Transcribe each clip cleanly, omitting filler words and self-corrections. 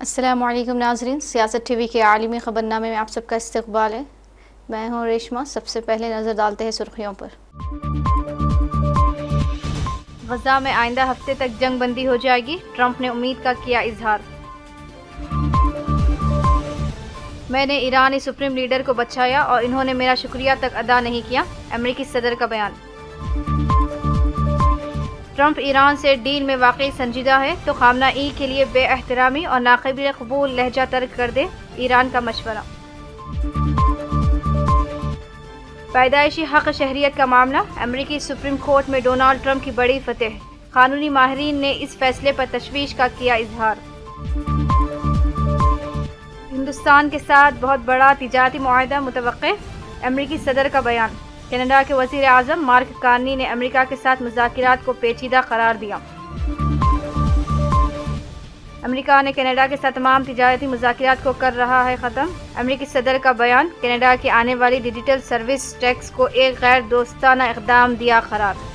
السلام علیکم ناظرین، سیاست ٹی وی کے عالمی خبرنامے میں آپ سب کا استقبال ہے۔ میں ہوں ریشما۔ سب سے پہلے نظر ڈالتے ہیں سرخیوں پر۔ غزہ میں آئندہ ہفتے تک جنگ بندی ہو جائے گی، ٹرمپ نے امید کا کیا اظہار۔ میں نے ایرانی سپریم لیڈر کو بچایا اور انہوں نے میرا شکریہ تک ادا نہیں کیا، امریکی صدر کا بیان۔ ٹرمپ ایران سے ڈیل میں واقعی سنجیدہ ہے تو خامنہ ای کے لیے بے احترامی اور ناقابل قبول لہجہ ترک کر دے، ایران کا مشورہ۔ پیدائشی حق شہریت کا معاملہ، امریکی سپریم کورٹ میں ڈونالڈ ٹرمپ کی بڑی فتح، قانونی ماہرین نے اس فیصلے پر تشویش کا کیا اظہار۔ ہندوستان کے ساتھ بہت بڑا تجارتی معاہدہ متوقع، امریکی صدر کا بیان۔ کینیڈا کے وزیر اعظم مارک کارنی نے امریکہ کے ساتھ مذاکرات کو پیچیدہ قرار دیا۔ امریکہ نے کینیڈا کے ساتھ تمام تجارتی مذاکرات کو کر رہا ہے ختم، امریکی صدر کا بیان۔ کینیڈا کی آنے والی ڈیجیٹل سروس ٹیکس کو ایک غیر دوستانہ اقدام دیا قرار۔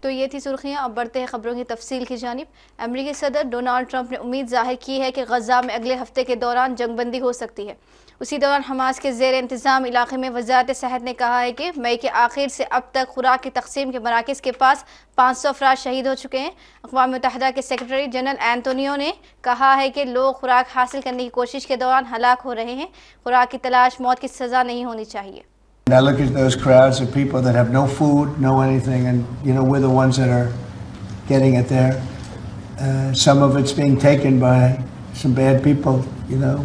تو یہ تھی سرخیاں، اب بڑھتے ہیں خبروں کی تفصیل کی جانب۔ امریکی صدر ڈونالڈ ٹرمپ نے امید ظاہر کی ہے کہ غزہ میں اگلے ہفتے کے دوران جنگ بندی ہو سکتی ہے۔ اسی دوران حماس کے زیر انتظام علاقے میں وزارت صحت نے کہا ہے کہ مئی کے آخر سے اب تک خوراک کی تقسیم کے مراکز کے پاس 500 افراد شہید ہو چکے ہیں۔ اقوام متحدہ کے سیکرٹری جنرل اینٹونیو نے کہا ہے کہ لوگ خوراک حاصل کرنے کی کوشش کے دوران ہلاک ہو رہے ہیں، خوراک کی تلاش موت کی سزا نہیں ہونی چاہیے۔ And I look at those crowds of people that have no food, no anything, and we're the ones that are getting it there. Some of it's being taken by some bad people,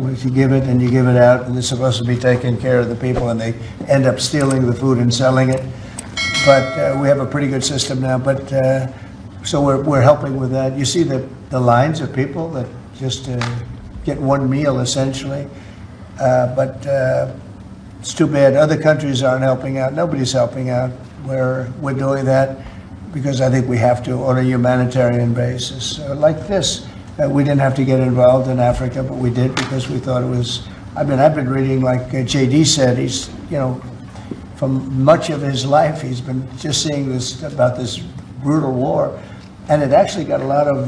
once you give it and you give it out, and they're supposed to be taking care of the people, and they end up stealing the food and selling it. But we have a pretty good system now, but so we're helping with that. You see the lines of people that just get one meal essentially, but it's too bad other countries aren't helping out. Nobody's helping out. We're doing that because I think we have to on a humanitarian basis. Like this, we didn't have to get involved in Africa, but we did because we thought it was. I've been reading, like JD said, he's from much of his life he's been just seeing this about this brutal war, and it actually got a lot of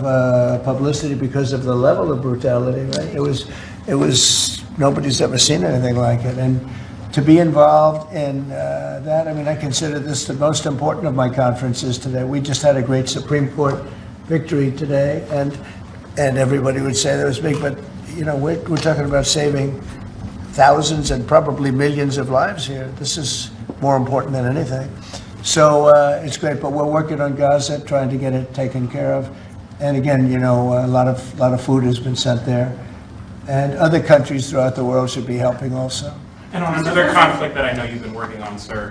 publicity because of the level of brutality. Right? It was nobody's ever seen anything like it, and to be involved in that, I consider this the most important of my conferences today. We just had a great Supreme Court victory today, and everybody would say that was big, but we're talking about saving thousands and probably millions of lives here. This is more important than anything. So it's great, but we're working on Gaza, trying to get it taken care of. And again, a lot of food has been sent there, and other countries throughout the world should be helping also. And on another conflict that I know you've been working on, sir,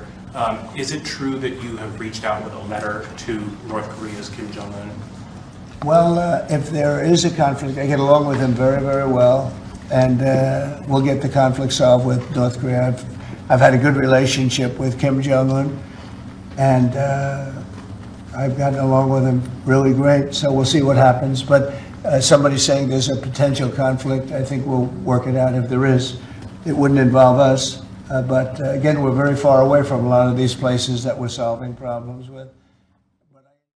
is it true that you have reached out with a letter to North Korea's Kim Jong-un? Well, if there is a conflict, I get along with him very, very well, and we'll get the conflict solved with North Korea. I've had a good relationship with Kim Jong-un, and I've gotten along with him really great, so we'll see what happens. But somebody saying there's a potential conflict, I think we'll work it out if there is. It wouldn't involve us, but again, we're very far away from a lot of these places that we're solving problems with.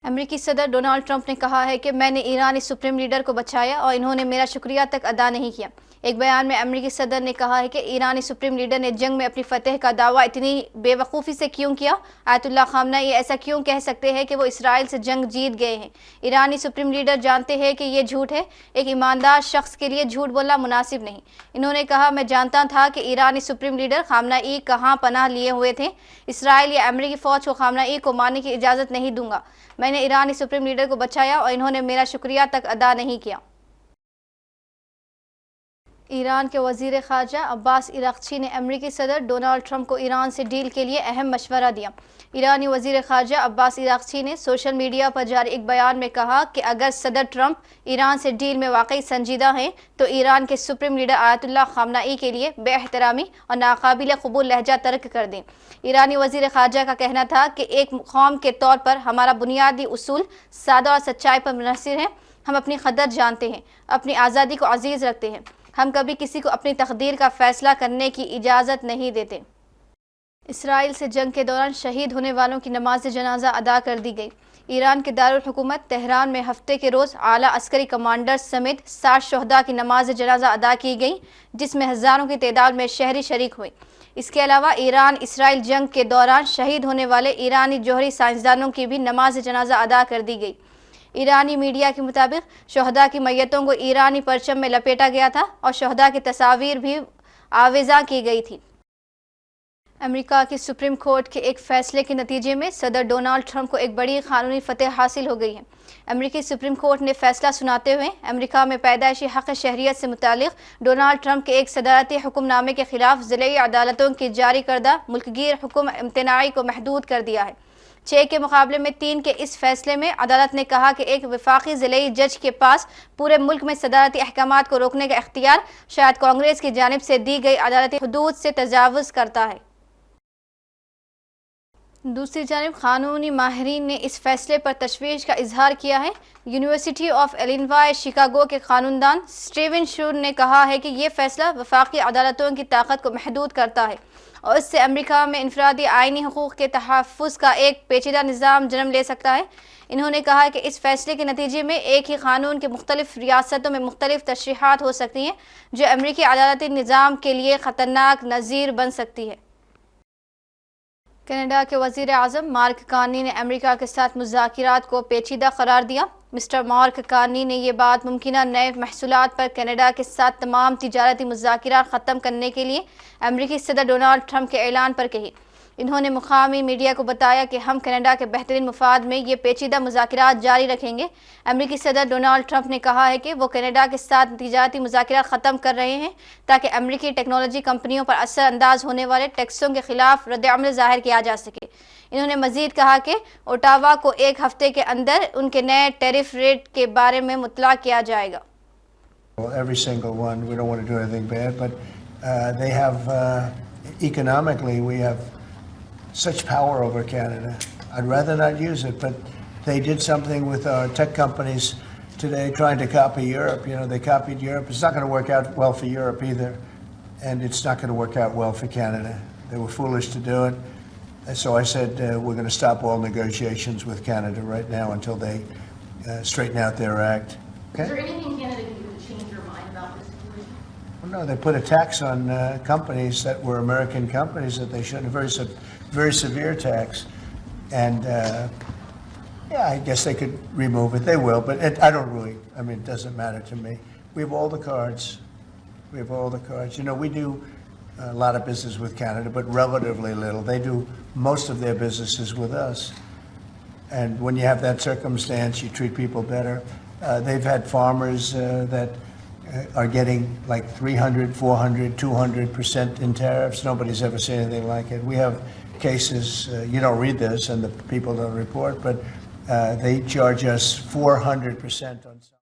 امریکی صدر Donald Trump نے کہا ہے کہ میں نے ایرانی supreme leader کو بچایا اور انہوں نے میرا شکریہ تک ادا نہیں کیا۔ ایک بیان میں امریکی صدر نے کہا ہے کہ ایرانی سپریم لیڈر نے جنگ میں اپنی فتح کا دعویٰ اتنی بے وقوفی سے کیوں کیا؟ آیت اللہ خامنہ یہ ایسا کیوں کہہ سکتے ہیں کہ وہ اسرائیل سے جنگ جیت گئے ہیں؟ ایرانی سپریم لیڈر جانتے ہیں کہ یہ جھوٹ ہے، ایک ایماندار شخص کے لیے جھوٹ بولنا مناسب نہیں۔ انہوں نے کہا میں جانتا تھا کہ ایرانی سپریم لیڈر خامنہ ای کہاں پناہ لیے ہوئے تھے، اسرائیل یا امریکی فوج کو خامنہ ای کو مارنے کی اجازت نہیں دوں گا۔ میں نے ایرانی سپریم لیڈر کو بچایا اور انہوں نے میرا شکریہ تک ادا نہیں کیا۔ ایران کے وزیر خارجہ عباس عراقچی نے امریکی صدر ڈونالڈ ٹرمپ کو ایران سے ڈیل کے لیے اہم مشورہ دیا۔ ایرانی وزیر خارجہ عباس عراقچی نے سوشل میڈیا پر جاری ایک بیان میں کہا کہ اگر صدر ٹرمپ ایران سے ڈیل میں واقعی سنجیدہ ہیں تو ایران کے سپریم لیڈر آیت اللہ خامنہ ای کے لیے بے احترامی اور ناقابل قبول لہجہ ترک کر دیں۔ ایرانی وزیر خارجہ کا کہنا تھا کہ ایک قوم کے طور پر ہمارا بنیادی اصول سادہ اور سچائی پر منحصر ہے۔ ہم اپنی قدر جانتے ہیں، اپنی آزادی کو عزیز رکھتے ہیں، ہم کبھی کسی کو اپنی تقدیر کا فیصلہ کرنے کی اجازت نہیں دیتے۔ اسرائیل سے جنگ کے دوران شہید ہونے والوں کی نماز جنازہ ادا کر دی گئی۔ ایران کے دارال حکومت تہران میں ہفتے کے روز اعلیٰ عسکری کمانڈر سمیت 60 شہداء کی نماز جنازہ ادا کی گئی، جس میں ہزاروں کی تعداد میں شہری شریک ہوئے۔ اس کے علاوہ ایران اسرائیل جنگ کے دوران شہید ہونے والے ایرانی جوہری سائنسدانوں کی بھی نماز جنازہ ادا کر دی گئی۔ ایرانی میڈیا کے مطابق شہداء کی میتوں کو ایرانی پرچم میں لپیٹا گیا تھا اور شہداء کی تصاویر بھی آویزاں کی گئی تھی۔ امریکہ کی سپریم کورٹ کے ایک فیصلے کے نتیجے میں صدر ڈونالڈ ٹرمپ کو ایک بڑی قانونی فتح حاصل ہو گئی ہے۔ امریکی سپریم کورٹ نے فیصلہ سناتے ہوئے امریکہ میں پیدائشی حق شہریت سے متعلق ڈونالڈ ٹرمپ کے ایک صدارتی حکم نامے کے خلاف ضلعی عدالتوں کی جاری کردہ ملک گیر حکم امتناعی کو محدود کر دیا ہے۔ 6 کے مقابلے میں 3 کے اس فیصلے میں عدالت نے کہا کہ ایک وفاقی ضلعی جج کے پاس پورے ملک میں صدارتی احکامات کو روکنے کا اختیار شاید کانگریس کی جانب سے دی گئی عدالتی حدود سے تجاوز کرتا ہے۔ دوسری جانب قانونی ماہرین نے اس فیصلے پر تشویش کا اظہار کیا ہے۔ یونیورسٹی آف الینوائے شکاگو کے قانون دان سٹیون شور نے کہا ہے کہ یہ فیصلہ وفاقی عدالتوں کی طاقت کو محدود کرتا ہے اور اس سے امریکہ میں انفرادی آئینی حقوق کے تحفظ کا ایک پیچیدہ نظام جنم لے سکتا ہے۔ انہوں نے کہا کہ اس فیصلے کے نتیجے میں ایک ہی قانون کے مختلف ریاستوں میں مختلف تشریحات ہو سکتی ہیں، جو امریکی عدالتی نظام کے لیے خطرناک نظیر بن سکتی ہے۔ کینیڈا کے وزیر اعظم مارک کارنی نے امریکہ کے ساتھ مذاکرات کو پیچیدہ قرار دیا۔ مسٹر مارک کارنی نے یہ بات ممکنہ نئے محصولات پر کینیڈا کے ساتھ تمام تجارتی مذاکرات ختم کرنے کے لیے امریکی صدر ڈونالڈ ٹرمپ کے اعلان پر کہی۔ انہوں نے مقامی میڈیا کو بتایا کہ ہم کینیڈا کے بہترین مفاد میں یہ پیچیدہ مذاکرات جاری رکھیں گے۔ امریکی صدر ڈونالڈ ٹرمپ نے کہا ہے کہ وہ کینیڈا کے ساتھ تجارتی مذاکرات ختم کر رہے ہیں تاکہ امریکی ٹیکنالوجی کمپنیوں پر اثر انداز ہونے والے ٹیکسوں کے خلاف رد عمل ظاہر کیا جا سکے۔ انہوں نے مزید کہا کہ اوٹاوا کو ایک ہفتے کے اندر ان کے نئے ٹیرف ریٹ کے بارے میں مطلع کیا جائے گا۔ Every single one. We don't want to do anything bad, but they have economically, we have such power over Canada. I'd rather not use it, but they did something with our tech companies today, trying to copy Europe. You know, they copied Europe. It's not going to work out well for Europe either, and it's not going to work out well for Canada. They were foolish to do it. And so I said, we're going to stop all negotiations with Canada right now until they straighten out their act. Okay? Is there anything Canada can do to change your mind about this situation? Well, no, they put a tax on companies that were American companies that they shouldn't, very severe tax. And yeah, I guess they could remove it. They will, but I don't really, I mean, it doesn't matter to me. We have all the cards. We have all the cards. You know, we do a lot of business with Canada, but relatively little. They do most of their businesses with us. And when you have that circumstance, you treat people better. They've had farmers that are getting like 300, 400, 200% in tariffs. Nobody's ever seen anything like it. We have cases, you don't read this and the people don't report, but they charge us 400% on some.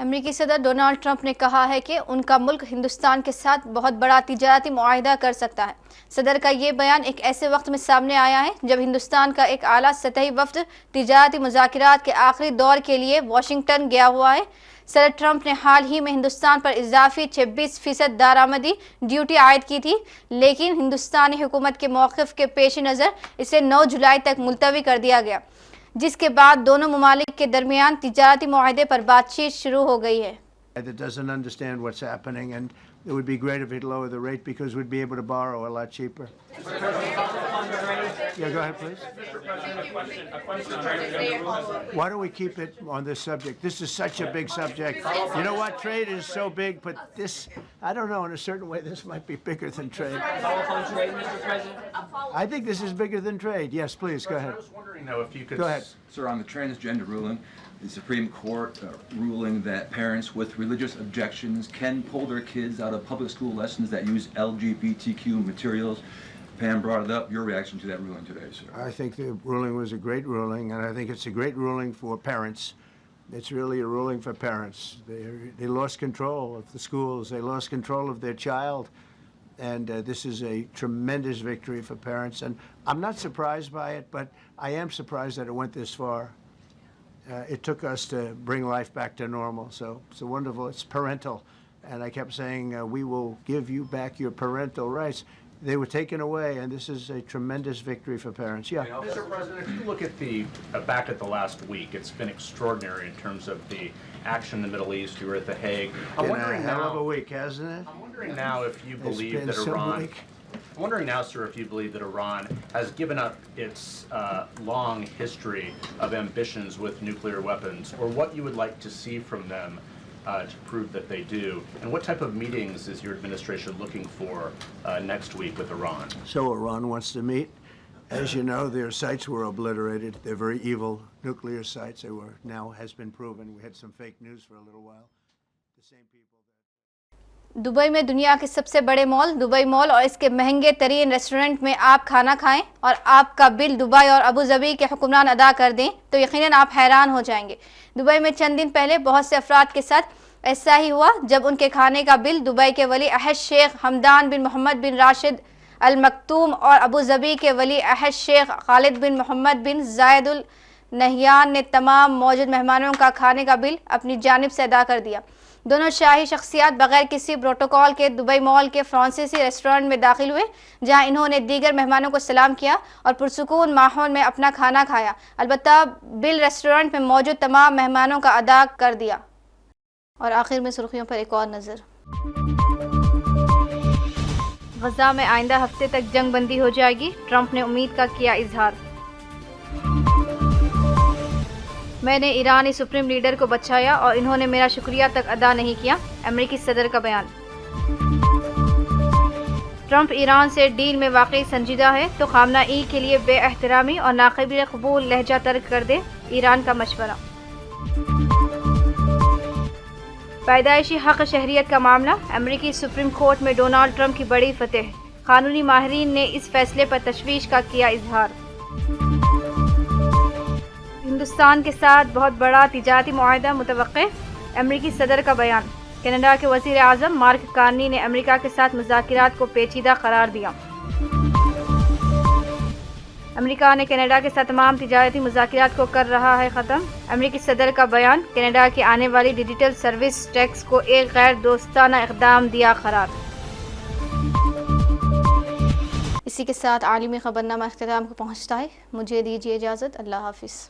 امریکی صدر Donald Trump نے کہا ہے کہ ان کا ملک ہندوستان کے ساتھ بہت بڑا تجارتی معاہدہ کر سکتا ہے۔ صدر کا یہ بیان ایک ایسے وقت میں سامنے آیا ہے جب ہندوستان کا ایک اعلیٰ سطحی وفد تجارتی مذاکرات کے آخری دور کے لیے واشنگٹن گیا ہوا ہے۔ صدر ٹرمپ نے حال ہی میں ہندوستان پر اضافی 26% درآمدی ڈیوٹی عائد کی تھی، لیکن ہندوستانی حکومت کے موقف کے پیش نظر اسے 9 جولائی تک ملتوی کر دیا گیا، جس کے بعد دونوں ممالک کے درمیان تجارتی معاہدے پر بات چیت شروع ہو گئی ہے۔ That doesn't understand what's happening, and it would be great if he'd lower the rate because we'd be able to borrow a lot cheaper. Yeah, go ahead, please. Why don't we keep it on this subject? This is such a big subject. You know what? Trade is so big, but this, I don't know, in a certain way, this might be bigger than trade. I think this is bigger than trade. Yes, please, go ahead. I was wondering, though, if you could... Go ahead. Sir, on the transgender ruling, the Supreme Court ruling that parents with religious objections can pull their kids out of public school lessons that use LGBTQ materials. Pam brought it up. Your reaction to that ruling today, sir? I think the ruling was a great ruling, and I think it's a great ruling for parents. It's really a ruling for parents. They lost control of the schools. They lost control of their child. And this is a tremendous victory for parents. And I'm not surprised by it, but I am surprised that it went this far. It took us to bring life back to normal. So it's wonderful. It's parental. And I kept saying, we will give you back your parental rights. They were taken away, and this is a tremendous victory for parents. Yeah. Mr. President, if you look at back at the last week, it's been extraordinary in terms of the action in the Middle East. You were at The Hague. Been a hell of a week, hasn't it? I'm wondering now if you It's believe been that some Iran. week. I'm wondering now, sir, if you believe that Iran has given up its long history of ambitions with nuclear weapons, or what you would like to see from them to prove that they do, and what type of meetings is your administration looking for next week with Iran? So Iran wants to meet. As you know, their sites were obliterated. They're very evil nuclear sites. They were, now has been proven. We had some fake news for a little while. The same people. Dubai में दुनिया के सबसे बड़े mall Dubai mall और इसके महंगे तरीन restaurant में आप खाना खाएं और आपका बिल दुबई और अबू धाबी के हुक्मरान अदा कर दें तो यकीनन आप हैरान हो जाएंगे। दुबई में चंद दिन पहले बहुत से अफराद के साथ ऐसा ही हुआ जब उनके खाने का बिल दुबई के वली अहद शेख हमदान बिन मोहम्मद बिन राशिद अल मकतूम और अबू धाबी के वली अहद शेख खालिद बिन मोहम्मद बिन जायद अल नहयान ने तमाम मौजूद मेहमानों का खाने का बिल अपनी जानिब से अदा कर दिया। दोनों शाही शख्सियात बगैर किसी प्रोटोकॉल के दुबई मॉल के फ्रांसीसी रेस्टोरेंट में दाखिल हुए, जहां इन्होंने दीगर मेहमानों को सलाम किया और पुरसुकून माहौल में अपना खाना खाया। अलबत्ता बिल रेस्टोरेंट में मौजूद तमाम मेहमानों का अदा कर दिया। और आखिर में सुर्खियों पर एक और नज़र। गजा में आइंदा हफ्ते तक जंग बंदी हो जाएगी, ट्रंप ने उम्मीद का किया इजहार। मैंने ईरानी सुप्रीम लीडर को बचाया और इन्होंने मेरा शुक्रिया तक अदा नहीं किया, अमेरिकी सदर का बयान। ट्रंप ईरान से डील में वाकई संजीदा है तो खामना-ई के लिए बेएहतरामी और नाक़ाबिल क़बूल लहजा तर्क कर दे, ईरान का मशवरा। पैदाइशी हक़ शहरियत का मामला, अमेरिकी सुप्रीम कोर्ट में डोनाल्ड ट्रंप की बड़ी फतह, कानूनी माहिरीन ने इस फैसले पर तशवीश का किया इजहार। हिंदुस्तान के साथ बहुत बड़ा तिजारती मुआहदा मुतवक्के, अमेरिकी सदर का बयान। कनाडा के वज़ीर आज़म मार्क कार्नी ने अमेरिका के साथ मुज़ाकिरात को पेचीदा करार दिया। अमेरिका ने कनाडा के साथ तमाम तिजारती मुज़ाकिरात को कर रहा है ख़त्म, अमेरिकी सदर का बयान। कनाडा की आने वाली डिजिटल सर्विस टैक्स को एक गैर दोस्ताना इक़दाम दिया करार। इसी के साथ आलमी ख़बरनामा इख्तिताम को पहुँचता है। मुझे दीजिए इजाज़त, अल्लाह हाफ़िज़।